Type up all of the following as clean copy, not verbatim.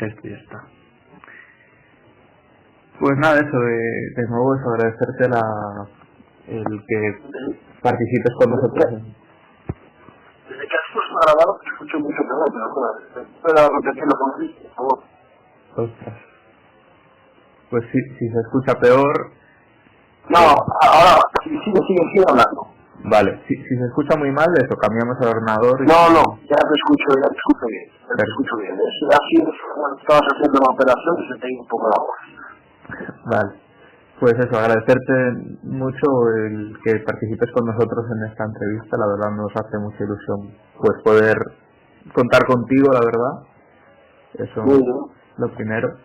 Esto ya está. Pues nada, eso de nuevo es agradecerte el que participes con nosotros. Desde que has puesto a grabar te escucho mucho peor, pero bueno, espera repetirlo con Luis, por favor. Ostras. Pues sí, si se escucha peor... No, ahora sigue hablando. Vale, si se escucha muy mal, eso, cambiamos el ordenador y... No, ya te escucho bien. Es así es cuando estabas haciendo la operación que se te iba un poco la voz. Vale, pues eso, agradecerte mucho el que participes con nosotros en esta entrevista. La verdad nos hace mucha ilusión pues poder contar contigo, la verdad. Eso es lo primero.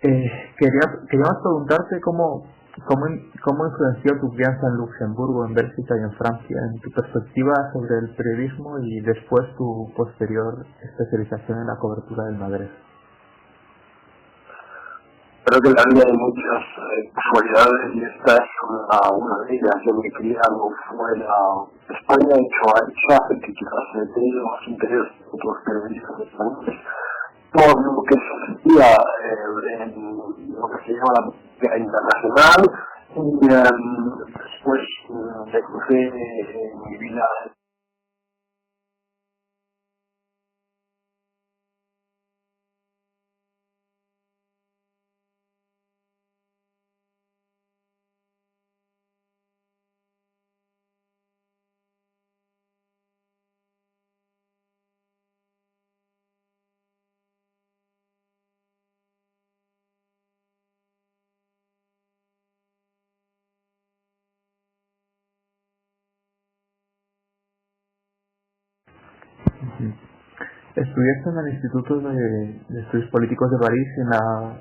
Queríamos preguntarte cómo influenció tu crianza en Luxemburgo, en Bélgica y en Francia, en tu perspectiva sobre el periodismo y después tu posterior especialización en la cobertura del Magreb. Creo que en la vida hay muchas casualidades y esta es una de ellas. Yo me crié algo fuera de España, hecho hace que quizás he tenido más interés que otros periodistas españoles. Todo lo que existía en lo que se llama la política internacional y después me crucé en mi vida. Estudiaste en el Instituto de Estudios Políticos de París en la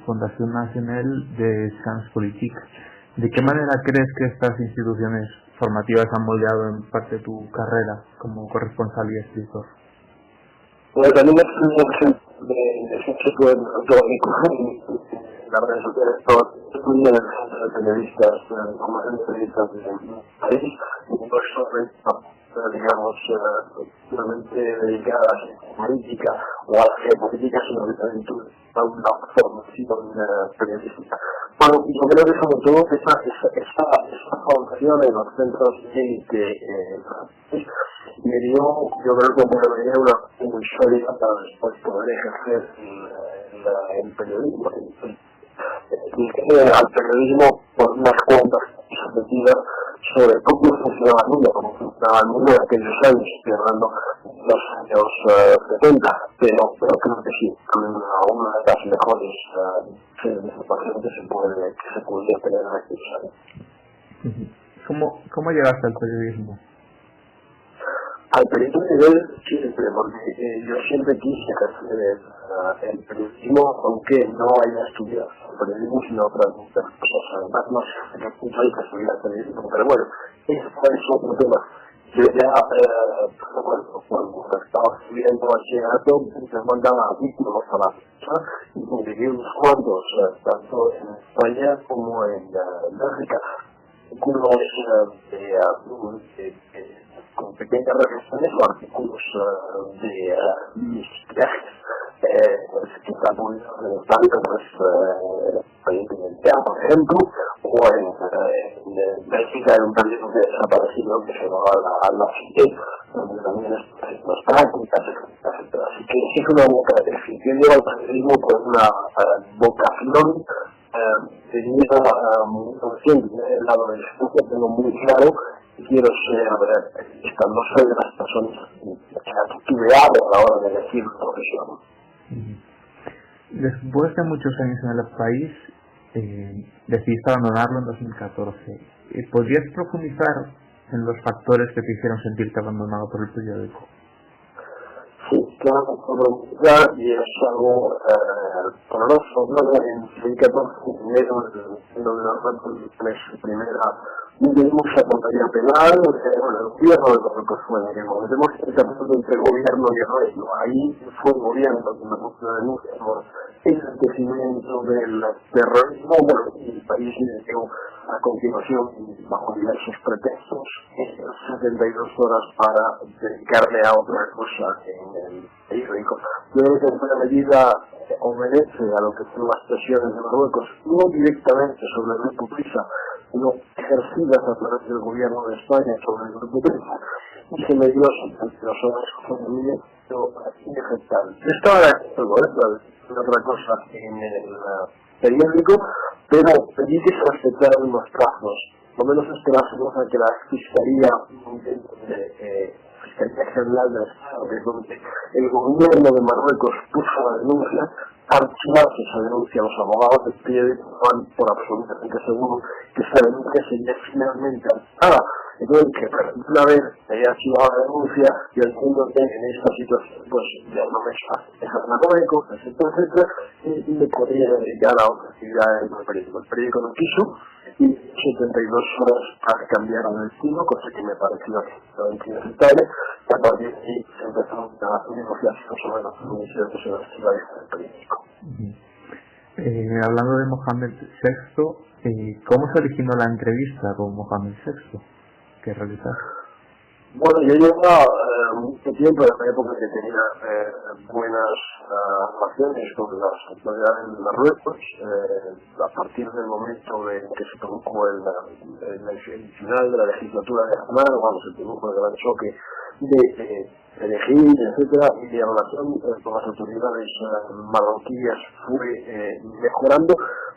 Fundación Nacional de Sciences Politiques. ¿De qué manera crees que estas instituciones formativas han moldeado en parte tu carrera como corresponsal y escritor? Pues también es un ejemplo de ese tipo de las redes sociales, estudié en el centro de periodistas, formación de periodistas de París, y por eso digamos, puramente dedicadas a la política o a la geopolítica, sino que también tuve una formación periodística. Bueno, yo creo que sobre todo esa formación en los centros élite me dio, yo creo que me dio una muy sólida para después poder ejercer el periodismo. Al periodismo por unas cuantas perspectivas sobre cómo funcionaba el mundo, cómo funcionaba el mundo en aquellos años, estoy hablando de los años 70, pero creo que sí, una de las mejores informaciones que se puede tener en aquellos años. ¿Cómo llegaste al periodismo? Al periodismo siempre, porque yo siempre quise ejercer el periodismo, aunque no haya estudiado el periodismo, sino otras muchas cosas. Además, no sé qué punto hay que estudiar el periodismo, pero bueno, eso es otro tema. Yo ya, cuando estaba estudiando bachillerato, me mandaba artículos a la fecha y publiqué unos cuantos, tanto en España como en Bélgica. Artículos con pequeñas reflexiones o artículos de mis viajes que están publicados tanto en por ejemplo, o en Bélgica en un periódico que desaparecido que se llamaba la CITE, donde también las prácticas, etcétera. Así que sí es una buena característica. Yo llevo al periodismo por una vocación tenía muy consciente del lado de la adolescencia, tengo muy claro que quiero ser periodista, no soy de las personas que han estudiado a la hora de elegir profesión. Después de muchos años en el país, decidiste abandonarlo en 2014. ¿Podrías profundizar en los factores que te hicieron sentirte abandonado por el periódico? Sí, claro, y es algo doloroso, ¿no? En 2014, primero, en la primera, tuvimos la pantalla penal, el gobierno de lo que fue, tenemos el capítulo entre gobierno y reino. Ahí fue el gobierno que me puso la denuncia por enaltecimiento del terrorismo. Bueno, el país le dio a continuación, bajo diversos pretextos, 72 horas para dedicarle a otra cosa en el periódico. Yo creo que en buena medida obedece a lo que son las presiones de Marruecos, no directamente sobre el Grupo Prisa, sino ejercidas a través del gobierno de España sobre el Grupo Prisa, y se me dio 72 horas con el inaceptable. Yo estaba de acuerdo con otra cosa en el periódico, pero pedí que se respetaran los plazos. Por lo menos esperamos a que la Fiscalía General del Estado, que es donde el gobierno de Marruecos puso la denuncia, archivarse esa denuncia. Los abogados del periódico van por absolutamente seguro que esa denuncia sería finalmente archivada. Entonces, que una vez haya archivado la denuncia, yo entiendo que en esta situación, pues ya no me dejar Marruecos, etcétera, etcétera, y me podría dedicar a otra actividad en el periódico. El periódico no quiso, y 72 horas para cambiar el destino, cosa que me pareció absolutamente inaceptable. A partir de ahí se empezó una negociación sobre las condiciones de la actividad del periódico. Hablando de Mohamed VI, ¿cómo se originó la entrevista con Mohamed VI que realizaste? Bueno, yo llevaba mucho tiempo, en la época que tenía buenas relaciones con las autoridades de Marruecos, a partir del momento en que se produjo el final de la legislatura de Aznar, cuando se produjo el gran choque de elegir, etcétera, y la relación con las autoridades marroquíes fue mejorando,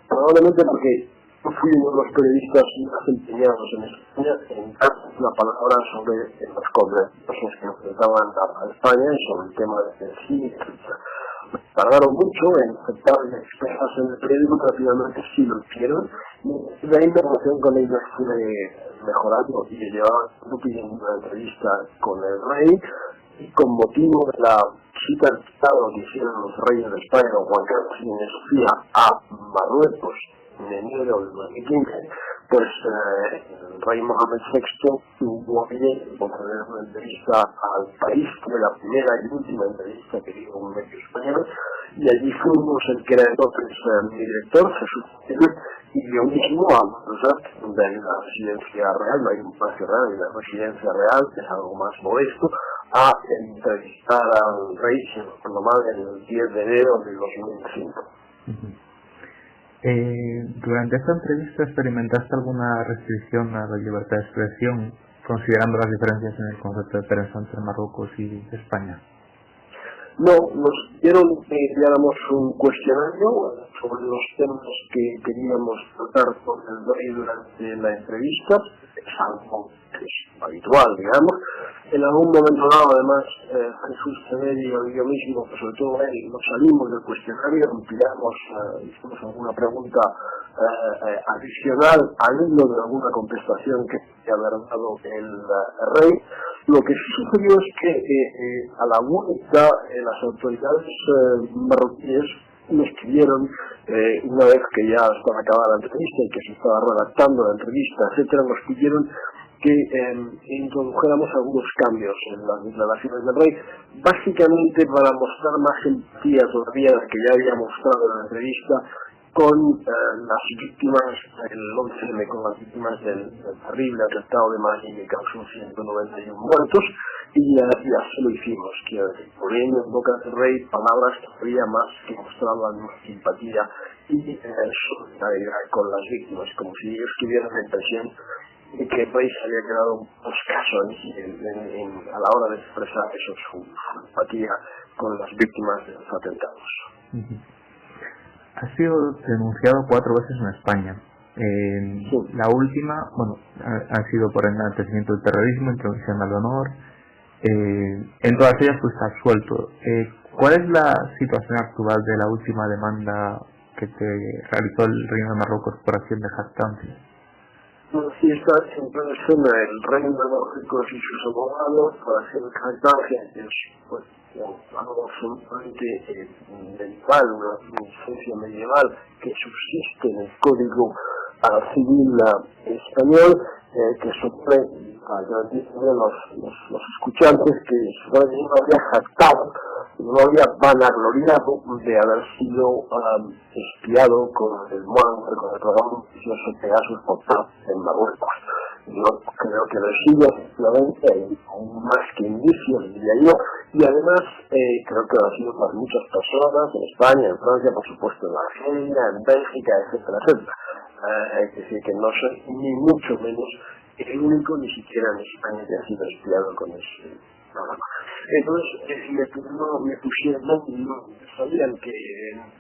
probablemente porque fui uno de los periodistas más empeñados en España en dar la palabra sobre los controversos que enfrentaban a España y sobre el tema de Siria, etc. Tardaron mucho en aceptar y expresarse en el periódico, pero finalmente sí lo hicieron. Y la interacción con ellos fue mejorando, y llevaba pidiendo una entrevista con el rey, y con motivo de la visita de Estado que hicieron los reyes de España, Juan Carlos y Sofía, a Marruecos en enero del 2015, pues el rey Mohamed VI tuvo bien conceder una entrevista al país, fue la primera y última entrevista que dio un medio español, y allí fuimos el que era entonces mi director, Jesús Pérez, y yo mismo a cruzar de la residencia real, no hay un espacio real, y la residencia real, que es algo más modesto, a entrevistar al rey, si no recuerdo mal, el 10 de enero del 2005. Durante esta entrevista, ¿experimentaste alguna restricción a la libertad de expresión, considerando las diferencias en el concepto de prensa entre Marruecos y España? No, nos dieron que enviáramos un cuestionario sobre los temas que queríamos tratar con el rey durante la entrevista. Es algo que es habitual, digamos. En algún momento dado, además, Jesús Severio y yo mismo, pues sobre todo él, nos salimos del cuestionario, ampliamos, hicimos alguna pregunta adicional al hilo de alguna contestación que había dado el rey. Lo que sí sucedió es que a la vuelta las autoridades marroquíes me escribieron, una vez que ya estaba acabada la entrevista y que se estaba redactando la entrevista, etcétera, nos pidieron que introdujéramos algunos cambios en las declaraciones del rey, básicamente para mostrar más empatía todavía de la que ya había mostrado en la entrevista con las víctimas del 11M, con las víctimas del terrible atentado de Madrid que causó 191 muertos, y así lo hicimos, poniendo en boca del rey palabras todavía más que mostraban más simpatía y solidaridad con las víctimas, como si ellos tuvieran la impresión de que el rey se había quedado un poco escaso a la hora de expresar su simpatía con las víctimas de los atentados. Ha sido denunciado 4 veces en España. Sí. La última, ha sido por enaltecimiento del terrorismo, intromisión al honor. En todas ellas fuiste absuelto. ¿Cuál es la situación actual de la última demanda que te realizó el Reino de Marruecos por acción de jactancia? Bueno, sí, está siempre en escena el Reino de Marruecos y sus abogados por acción de jactancia, que es pues algo absolutamente medieval, una licencia medieval que subsiste en el Código Civil español, que supone a garantir a los escuchantes que su rey no había jactado no había vanagloriado de haber sido espiado con el Monger, con el programa noticioso Pegasus por paz en Marruecos. Yo creo que lo sigue efectivamente, aún más que indicios, diría yo, y además creo que lo ha sido para muchas personas en España, en Francia, por supuesto en Argelia, en Bélgica, etcétera, etcétera. Es decir, que no soy ni mucho menos el único, ni siquiera en España, que ha sido espiado con ese programa. Entonces me pusieron, sabían que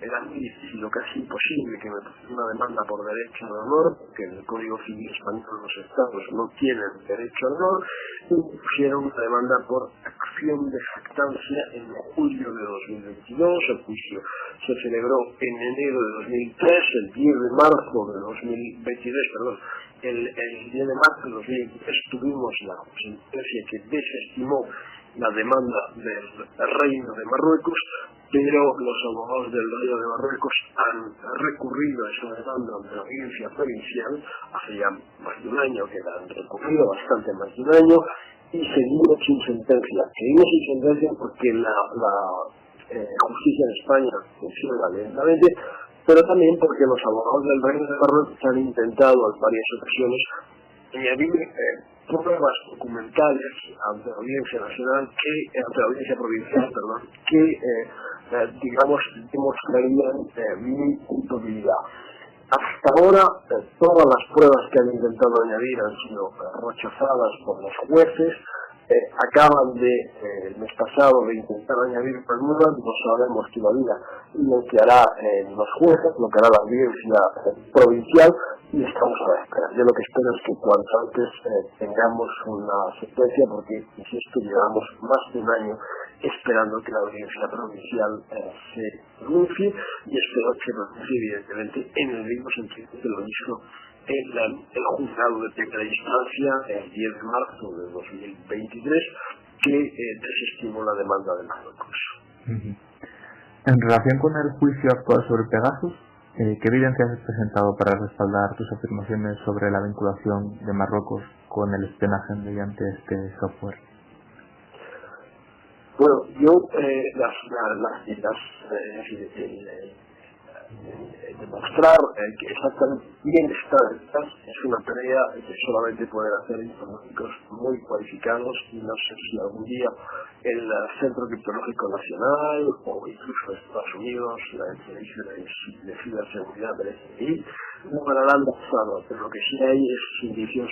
era muy difícil o casi imposible que me pusiera una demanda por derecho de honor, porque en el Código Civil español los estados no tienen derecho al honor, y me pusieron una demanda por acción de jactancia en julio de 2022. El juicio se celebró en enero de 2003, el 10 de marzo de 2023, perdón, el 10 de marzo de 2023 tuvimos la sentencia que desestimó la demanda del Reino de Marruecos, pero los abogados del Reino de Marruecos han recurrido a esa demanda ante la audiencia provincial hace ya más de un año que la han recurrido, bastante más de un año, y seguimos sin sentencia. Seguimos sin sentencia porque la justicia en España funciona lentamente, pero también porque los abogados del Reino de Marruecos han intentado en varias ocasiones añadir pruebas documentales ante la Audiencia Nacional, ante la Audiencia Provincial, perdón, que digamos demostrarían mi culpabilidad. Hasta ahora todas las pruebas que han intentado añadir han sido rechazadas por los jueces. Acaban el mes pasado de intentar añadir pruebas, no sabemos todavía lo que hará los jueces, lo que hará la audiencia provincial, y estamos a la espera. Yo lo que espero es que cuanto antes tengamos una sentencia, porque, insisto, llevamos más de un año esperando que la audiencia provincial se pronuncie, y espero que pronuncie evidentemente en el mismo sentido que lo hizo el juzgado de primera instancia el 10 de marzo de 2023, que desestimó la demanda de Marruecos. En relación con el juicio actual sobre Pegasus, ¿qué evidencias has presentado para respaldar tus afirmaciones sobre la vinculación de Marruecos con el espionaje mediante este software? Bueno, yo demostrar que exactamente quién está detrás es una tarea que solamente pueden hacer informáticos muy cualificados, y no sé si algún día el Centro Criptológico Nacional o incluso Estados Unidos, el Servicio de Ciberseguridad del FBI, no me la han pasado, pero lo que sí hay es indicios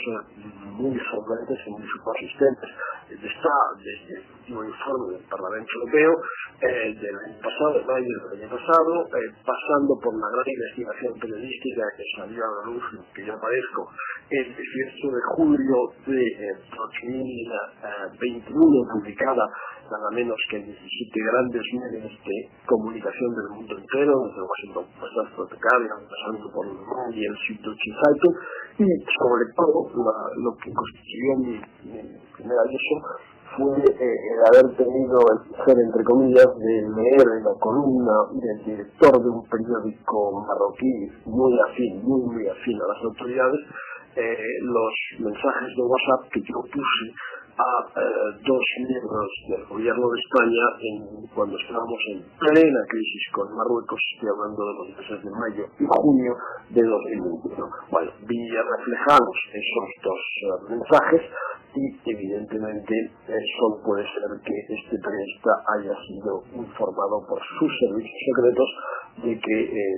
muy solventes y muy consistentes. Desde el último informe del Parlamento Europeo del año pasado, de mayo del año pasado, pasando por la gran investigación periodística que salió a la luz, que yo aparezco, el 18 de julio de 2021, publicada nada menos que en 17 grandes medios de comunicación del mundo entero, desde Washington Post hasta Protecaria, pasando por el Monde y el Süddeutsche Zeitung, y sobre todo lo que constituyó mi primer aviso fue el haber tenido el placer, entre comillas, de leer en la columna del director de un periódico marroquí muy afín a las autoridades, los mensajes de WhatsApp que yo puse a dos miembros del gobierno de España cuando estábamos en plena crisis con Marruecos. Estoy hablando de los meses de mayo y junio de 2021. Bueno, vi reflejados esos dos mensajes, y evidentemente solo puede ser que este periodista haya sido informado por sus servicios secretos de que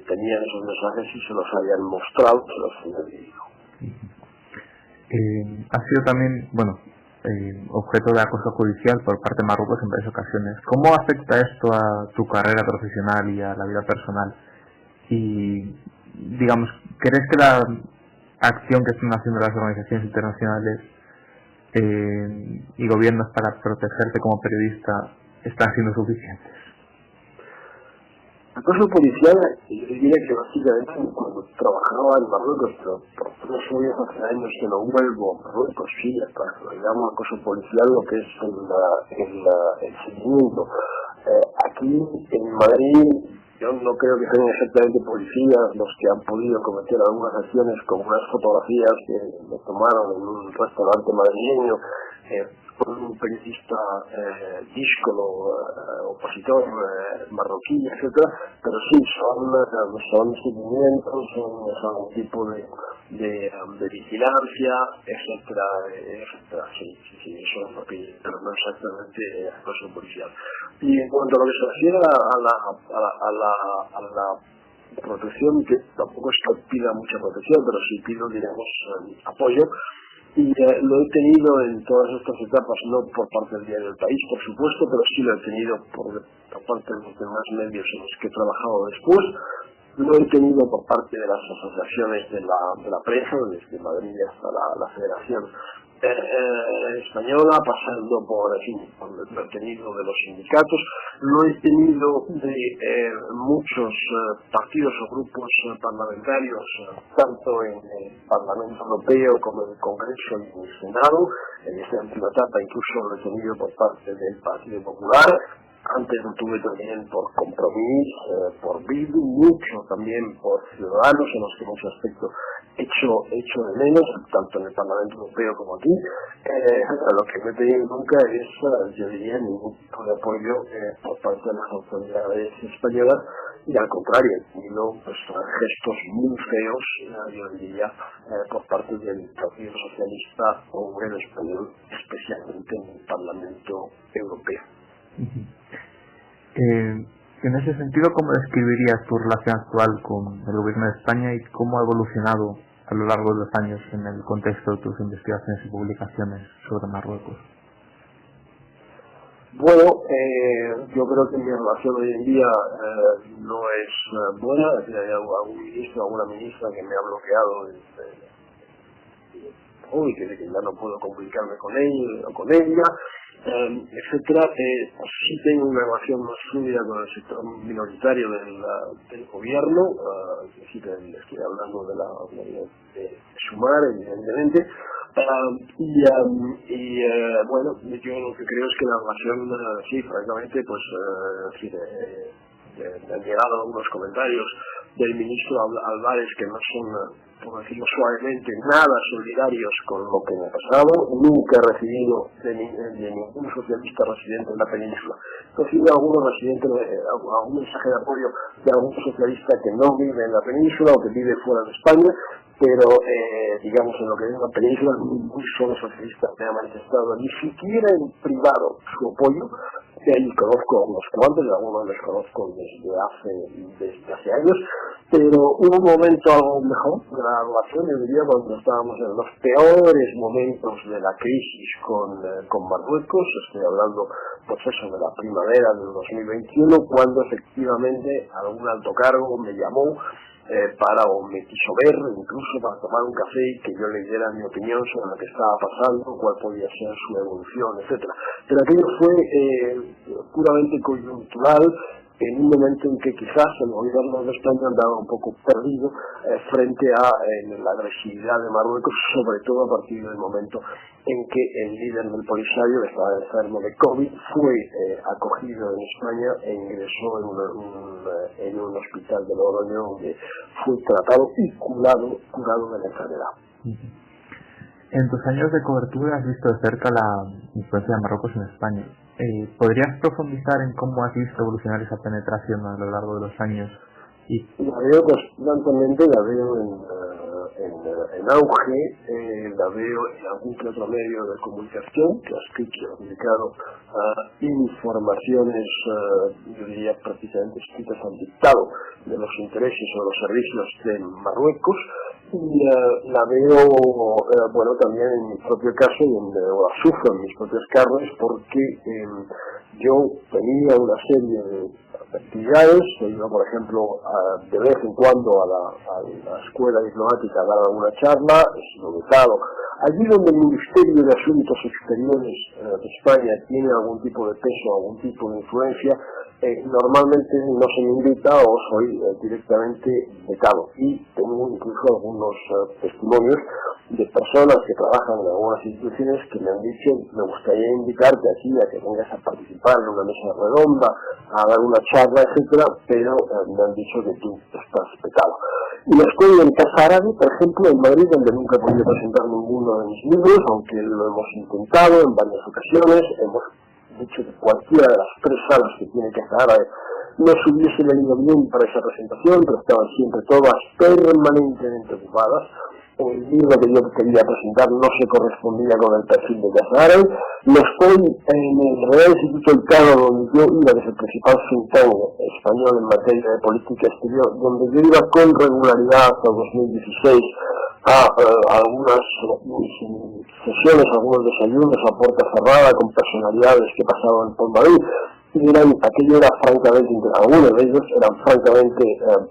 tenían esos mensajes y se los hayan mostrado, se los hayan leído. Ha sido también, objeto de acoso judicial por parte de Marruecos en varias ocasiones. ¿Cómo afecta esto a tu carrera profesional y a la vida personal? Y, digamos, ¿crees que la acción que están haciendo las organizaciones internacionales y gobiernos para protegerte como periodista están siendo suficientes? Acoso policial, yo diría que básicamente cuando trabajaba en Marruecos, pero por unos hace años que no vuelvo a Marruecos, sí, para digamos acoso policial, lo que es el seguimiento. Aquí en Madrid, yo no creo que sean exactamente policías los que han podido cometer algunas acciones, como unas fotografías que me tomaron en un restaurante madrileño un periodista díscolo, opositor, marroquí, etcétera, pero sí, son seguimientos, son un tipo de vigilancia, etcétera, sí, eso es lo que, pero no exactamente acoso policial. Y en cuanto a lo que se refiere a la protección, que tampoco es que pida mucha protección, pero sí pido, digamos, apoyo. Y lo he tenido en todas estas etapas, no por parte del diario El País, por supuesto, pero sí lo he tenido por parte de los demás medios en los que he trabajado después. Lo he tenido por parte de las asociaciones de la prensa, desde Madrid hasta la Federación Española, pasando por lo he tenido de los sindicatos, lo he tenido de muchos partidos o grupos parlamentarios, tanto en el Parlamento Europeo como en el Congreso y en el Senado. En esta última etapa incluso lo he tenido por parte del Partido Popular. Antes lo tuve también por Compromís, por Bildu, mucho también por Ciudadanos, en los que en ese aspecto hecho de menos, tanto en el Parlamento Europeo como aquí. Lo que no he tenido nunca es, yo diría, ningún tipo de apoyo por parte de las autoridades españolas, y al contrario, he tenido pues, gestos muy feos, yo diría, por parte del Partido Socialista Obrero Español, especialmente en el Parlamento Europeo. En ese sentido, ¿cómo describirías tu relación actual con el gobierno de España y cómo ha evolucionado a lo largo de los años en el contexto de tus investigaciones y publicaciones sobre Marruecos? Bueno, yo creo que mi relación hoy en día no es buena. Es decir, hay algún ministro, alguna ministra que me ha bloqueado y que ya no puedo comunicarme con él o con ella, etcétera. Sí tengo una relación más fluida con el sector minoritario del gobierno, estoy hablando de Sumar, evidentemente. Bueno, yo lo que creo es que la relación, sí, francamente, pues, me han llegado algunos comentarios del ministro Álvarez que no son, por decirlo suavemente, nada solidarios con lo que me ha pasado. Nunca he recibido de ningún socialista residente en la península. He recibido algún mensaje de apoyo de algún socialista que no vive en la península o que vive fuera de España, pero digamos en lo que es la península, ningún solo socialista me ha manifestado ni siquiera en privado su apoyo. Y conozco a unos cuantos, y algunos los conozco desde hace años, pero hubo un momento algo mejor de la relación, yo diría, cuando estábamos en los peores momentos de la crisis con Marruecos. Estoy hablando, pues eso, de la primavera del 2021, cuando efectivamente algún alto cargo me llamó o me quiso ver, incluso para tomar un café y que yo le diera mi opinión sobre lo que estaba pasando, cuál podía ser su evolución, etcétera. Pero aquello fue puramente coyuntural, en un momento en que quizás el gobierno de España andaba un poco perdido frente a la agresividad de Marruecos, sobre todo a partir del momento en que el líder del Polisario, que estaba enfermo de COVID, fue acogido en España e ingresó en un hospital de Logroño, donde fue tratado y curado de la enfermedad. En tus años de cobertura has visto de cerca la influencia de Marruecos en España. ¿Podrías profundizar en cómo has visto evolucionar esa penetración a lo largo de los años? La veo constantemente, la veo en auge, la veo en algún que otro medio de comunicación que ha publicado informaciones, yo diría prácticamente escritas al dictado de los intereses o los servicios de Marruecos. Y la veo, bueno, también en mi propio caso, donde la sufro en mis propias carnes, porque yo tenía una serie de actividades. He ido, por ejemplo, de vez en cuando a la escuela diplomática a dar alguna charla, he sido vetado. Allí donde el Ministerio de Asuntos Exteriores de España tiene algún tipo de peso, algún tipo de influencia, normalmente no se me invita o soy directamente vetado. Y tengo incluso algunos testimonios de personas que trabajan en algunas instituciones que me han dicho: me gustaría invitarte aquí a que vengas a participar en una mesa redonda, a dar una charla, etcétera, pero me han dicho que tú estás vetado. Y estoy en Casa Árabe, por ejemplo, en Madrid, donde nunca he podido presentar ninguno de mis libros, aunque lo hemos intentado en varias ocasiones. Hemos dicho que cualquiera de las 3 salas que tiene Casa Árabe no se hubiese venido bien para esa presentación, pero estaban siempre todas permanentemente ocupadas. El libro que yo quería presentar no se correspondía con el perfil de Casa Árabe. Lo estoy en el Real Instituto Elcano, donde yo iba, que es el principal think tank español en materia de política exterior, donde yo iba con regularidad hasta 2016 a algunas sesiones, algunos desayunos a puerta cerrada con personalidades que pasaban por Madrid. Aquello era francamente, algunos de ellos eran francamente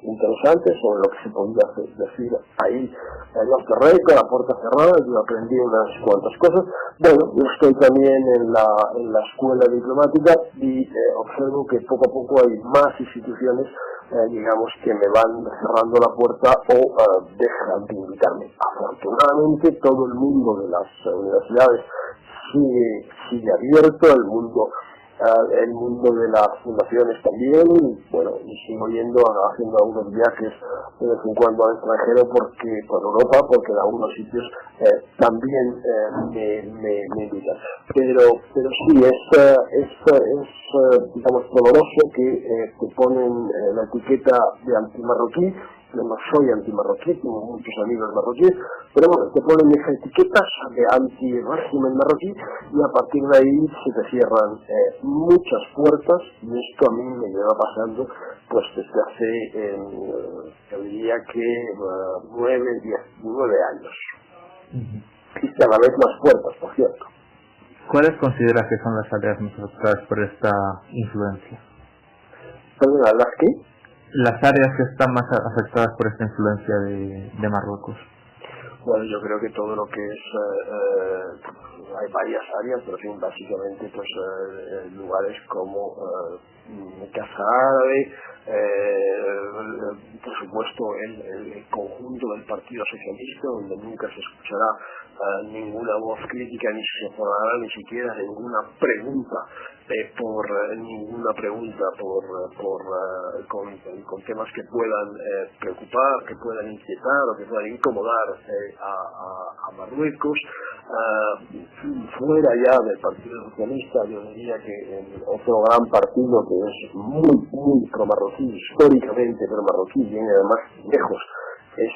interesantes sobre lo que se podía decir ahí en los terrenos, a la puerta cerrada. Yo aprendí unas cuantas cosas. Bueno, yo estoy también en la escuela diplomática y observo que poco a poco hay más instituciones, digamos, que me van cerrando la puerta o dejan de invitarme. Afortunadamente todo el mundo de las universidades sigue abierto, el mundo de las fundaciones también. Bueno, y sigo haciendo algunos viajes de vez en cuando al extranjero por Europa, porque en algunos sitios también me invitan. Pero sí, es digamos, doloroso que te ponen la etiqueta de antimarroquí. Yo no soy antimarroquí, tengo muchos amigos marroquíes, pero bueno, te ponen esas etiquetas de anti-régimen marroquí y a partir de ahí se te cierran muchas puertas, y esto a mí me lleva pasando pues desde hace, yo diría que 9 años. Y cada vez más puertas, por cierto. ¿Cuáles consideras que son las áreas más afectadas por esta influencia? ¿Perdona, las qué? Las áreas que están más afectadas por esta influencia de Marruecos. Bueno, yo creo que todo lo que es, hay varias áreas, pero sí, básicamente pues lugares como Casa Árabe, por supuesto el conjunto del Partido Socialista, donde nunca se escuchará ninguna voz crítica, ni se formará ni siquiera ninguna pregunta con temas que puedan preocupar, que puedan inquietar o que puedan incomodar a Marruecos. Fuera ya del Partido Socialista, yo diría que el otro gran partido que es muy pro-marroquí, históricamente pro-marroquí, viene además lejos, es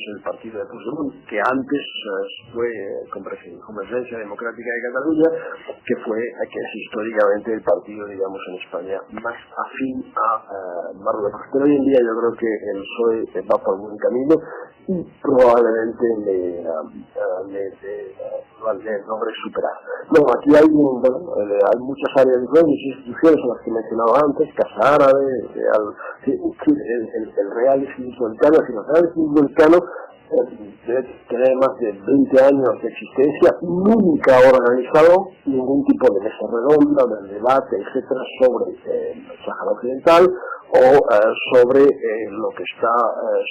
el partido de Puigdemont, que antes fue Convergencia Democrática de Cataluña, que es históricamente el partido, digamos, en España más afín a Marruecos. Pero hoy en día yo creo que el PSOE va por buen camino y probablemente le logre superar. Luego aquí hay muchas áreas diferentes, instituciones a las que he mencionado antes, Casa Árabe, el Real Instituto Elcano. El Real Instituto Elcano debe tener más de 20 años de existencia, nunca ha organizado ningún tipo de mesa redonda, de debate, etcétera, sobre el Sáhara Occidental o sobre lo que está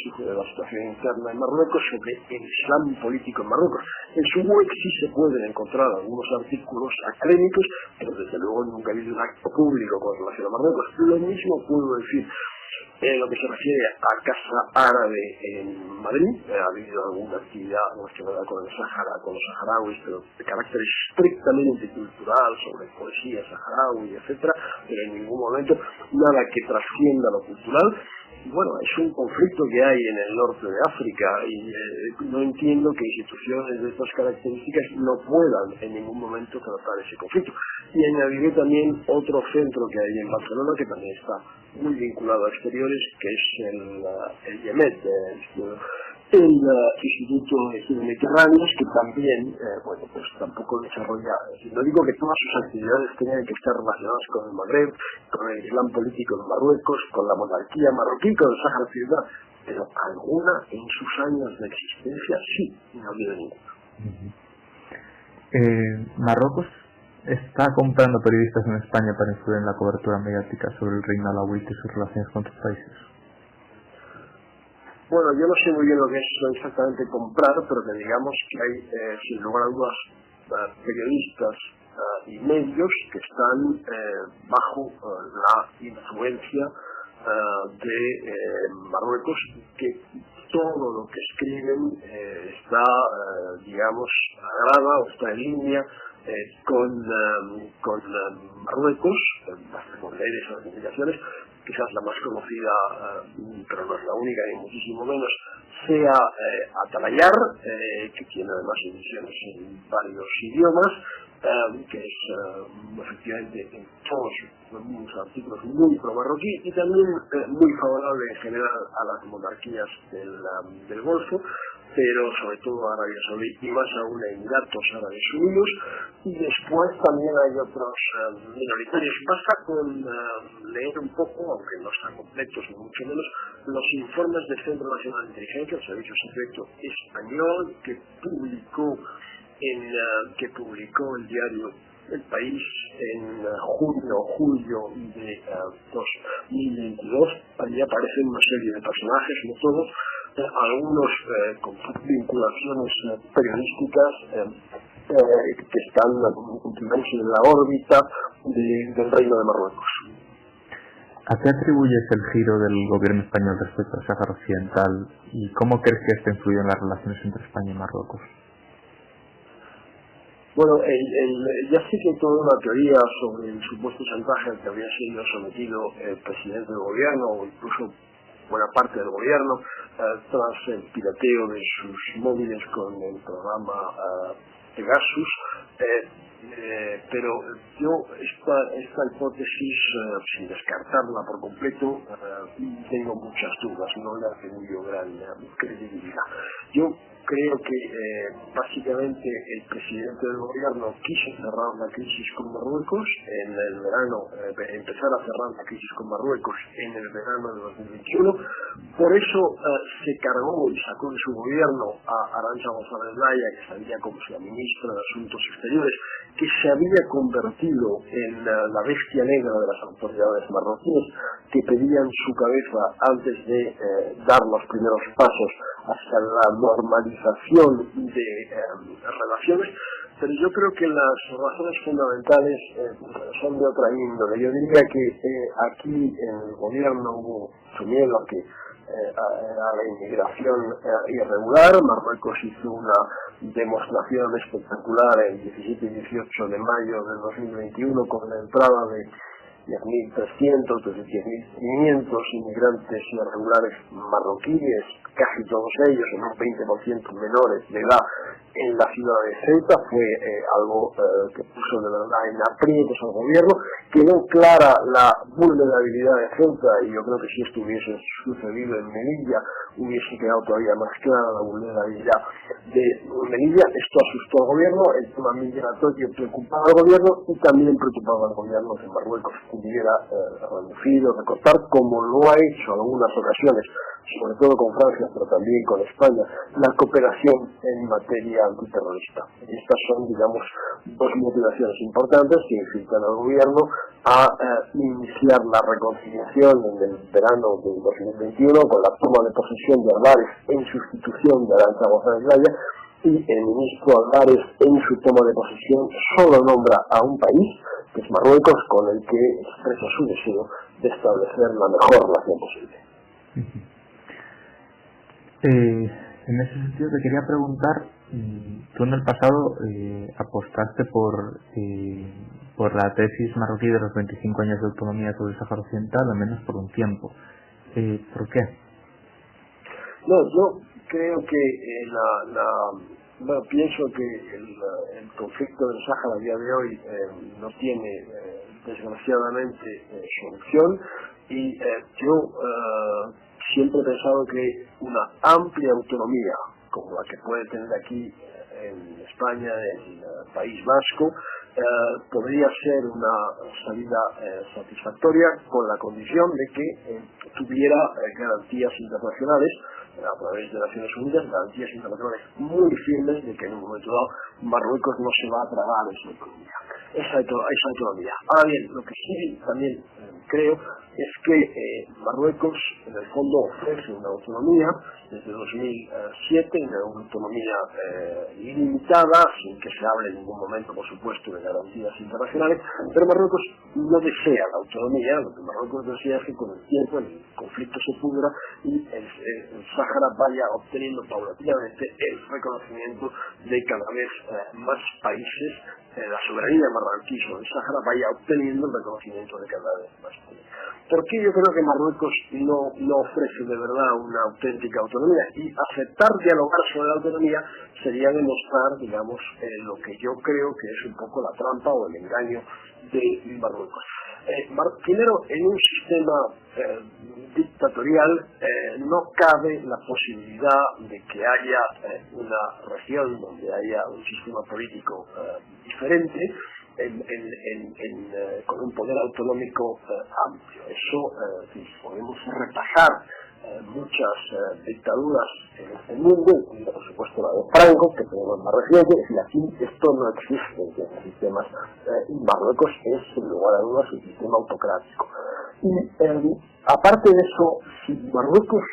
sucediendo, la situación interna en Marruecos, sobre el Islam político en Marruecos. En su web sí se pueden encontrar algunos artículos académicos, pero desde luego nunca ha habido un acto público con relación a Marruecos. Lo mismo puedo decir en lo que se refiere a Casa Árabe en Madrid. Ha habido alguna actividad relacionada con el Sáhara, con los saharauis, pero de carácter estrictamente cultural, sobre poesía saharaui, etcétera, pero en ningún momento nada que trascienda lo cultural. Bueno, es un conflicto que hay en el norte de África y no entiendo que instituciones de estas características no puedan en ningún momento tratar ese conflicto. Y añadiré también otro centro que hay en Barcelona, que también está muy vinculado a exteriores, que es el IEMET, el Instituto de Estudios Mediterráneos, que también, pues tampoco desarrolla. No digo que todas sus actividades tengan que estar relacionadas con el Magreb, con el Islam político de Marruecos, con la monarquía marroquí, con el Sáhara Occidental, pero alguna en sus años de existencia sí, no ha habido ninguna. Marruecos está comprando periodistas en España para influir en la cobertura mediática sobre el reino alawita y sus relaciones con otros países. Bueno, yo no sé muy bien lo que es exactamente comprar, pero que digamos que hay, sin lugar a dudas, periodistas y medios que están bajo la influencia de Marruecos, que todo lo que escriben está, digamos, agrada o está en línea con Marruecos. Basta con leer esas indicaciones, quizás la más conocida, pero no es la única ni muchísimo menos, sea Atalayar, que tiene además ediciones en varios idiomas, que es efectivamente en todos los artículos muy pro-marroquí y también muy favorable en general a las monarquías del Golfo, pero sobre todo a Arabia Saudí y más aún a Emiratos Árabes Unidos. Y después también hay otros minoritarios. Basta con leer un poco, aunque no están completos ni mucho menos, los informes del Centro Nacional de Inteligencia, el Servicio Secreto Español, que publicó el diario El País en junio o julio de 2022. Allí aparecen una serie de personajes, no todos, algunos con vinculaciones periodísticas que están en la órbita del Reino de Marruecos. ¿A qué atribuyes el giro del gobierno español respecto al Sáhara Occidental y cómo crees que esto influye en las relaciones entre España y Marruecos? Bueno, ya sé que hay toda una teoría sobre el supuesto chantaje al que habría sido sometido el presidente del gobierno o incluso buena parte del gobierno tras el pirateo de sus móviles con el programa Pegasus, pero yo esta hipótesis, sin descartarla por completo, tengo muchas dudas, no le atribuyo gran credibilidad. Yo creo que básicamente el presidente del gobierno quiso cerrar la crisis con Marruecos en el verano, empezar a cerrar la crisis con Marruecos en el verano de 2021. Por eso se cargó y sacó de su gobierno a Arantxa González Laya, que salía como la ministra de Asuntos Exteriores, que se había convertido en la bestia negra de las autoridades marroquíes, que pedían su cabeza antes de dar los primeros pasos hacia la normalización de relaciones. Pero yo creo que las razones fundamentales son de otra índole. Yo diría que aquí en el gobierno hubo mucho miedo a la inmigración irregular. Marruecos hizo una demostración espectacular el 17 y 18 de mayo del 2021 con la entrada de 10.300, desde 10.500 inmigrantes irregulares marroquíes, casi todos ellos en un 20% menores de edad, en la ciudad de Ceuta. Fue algo que puso de verdad en aprietos al gobierno. Quedó clara la vulnerabilidad de Ceuta, y yo creo que si esto hubiese sucedido en Melilla hubiese quedado todavía más clara la vulnerabilidad de Melilla. Esto asustó al gobierno, el tema migratorio preocupaba al gobierno y también preocupaba al gobierno de Marruecos, que pudiera reducir o recortar, como lo ha hecho en algunas ocasiones, sobre todo con Francia, pero también con España, la cooperación en materia antiterrorista. Estas son, digamos, dos motivaciones importantes que incitan al gobierno a iniciar la reconciliación en el verano del 2021 con la toma de posesión de Álvarez en sustitución de Arantxa González Laya, y el ministro Álvarez en su toma de posesión solo nombra a un país, que es Marruecos, con el que expresa su deseo de establecer la mejor relación posible. En ese sentido te quería preguntar, tú en el pasado apostaste por la tesis marroquí de los 25 años de autonomía sobre el Sáhara Occidental, al menos por un tiempo. ¿Por qué? No, yo creo que pienso que el conflicto del Sáhara a día de hoy no tiene desgraciadamente solución, y yo siempre he pensado que una amplia autonomía como la que puede tener aquí en España, en el País Vasco, podría ser una salida satisfactoria, con la condición de que tuviera garantías internacionales a través de Naciones Unidas, garantías internacionales muy firmes de que en un momento dado Marruecos no se va a tragar esa autonomía. Ahora bien, lo que sí también creo es que Marruecos en el fondo ofrece una autonomía desde 2007, una autonomía ilimitada, sin que se hable en ningún momento, por supuesto, de garantías internacionales, pero Marruecos no desea la autonomía. Lo que Marruecos desea es que con el tiempo el conflicto se pudra y el Sáhara vaya obteniendo paulatinamente el reconocimiento de cada vez más países, la soberanía marroquí sobre el Sáhara vaya obteniendo el reconocimiento de cada vez más países. ¿Por qué yo creo que Marruecos no ofrece de verdad una auténtica autonomía? Y aceptar dialogar sobre la autonomía sería demostrar, digamos, lo que yo creo que es un poco la trampa o el engaño de Marruecos. Primero, en un sistema dictatorial no cabe la posibilidad de que haya una región donde haya un sistema político diferente con un poder autonómico amplio. Eso, si podemos repasar muchas dictaduras en este mundo, incluida por supuesto la de Franco, que tenemos más reciente, es decir, aquí esto no existe en los sistemas, y Marruecos es, sin lugar a dudas, un sistema autocrático. Y aparte de eso, si Marruecos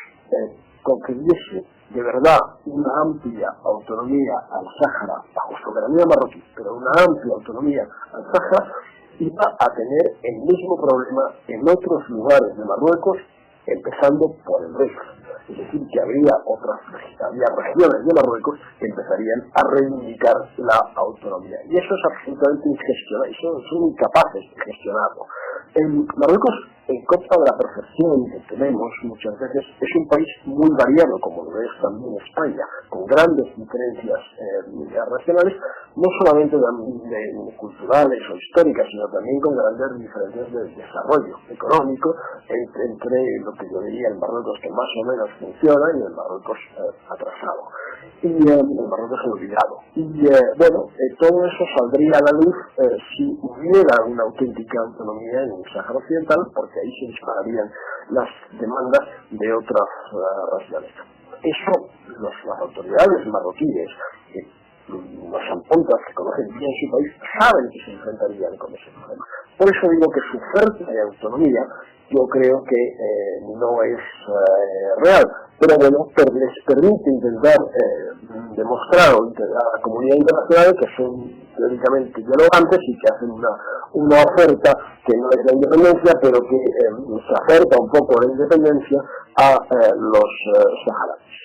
concediese de verdad una amplia autonomía al Sáhara, bajo soberanía marroquí, pero una amplia autonomía al Sáhara, iba a tener el mismo problema en otros lugares de Marruecos, empezando por el Rif. Es decir, que habría regiones de Marruecos que empezarían a reivindicar la autonomía. Y eso es absolutamente ingestionable, son incapaces de gestionarlo. En Marruecos, en contra de la perfección que tenemos muchas veces, es un país muy variado, como lo es también España, con grandes diferencias regionales, no solamente culturales o históricas, sino también con grandes diferencias de desarrollo económico entre lo que yo diría el Marruecos que más o menos funciona y el Marruecos atrasado, y el Marruecos olvidado. Y todo eso saldría a la luz si hubiera una auténtica autonomía en el Sáhara Occidental, porque ahí se dispararían las demandas de otras regiones. Eso las autoridades marroquíes, los zampontas que conocen bien su país, saben que se enfrentarían con ese problema. Por eso digo que su oferta de autonomía yo creo que no es real, pero bueno, les permite intentar demostrar a la comunidad internacional que son teóricamente dialogantes y que hacen una oferta que no es la independencia, pero que se acerca un poco a la independencia a los saharauis.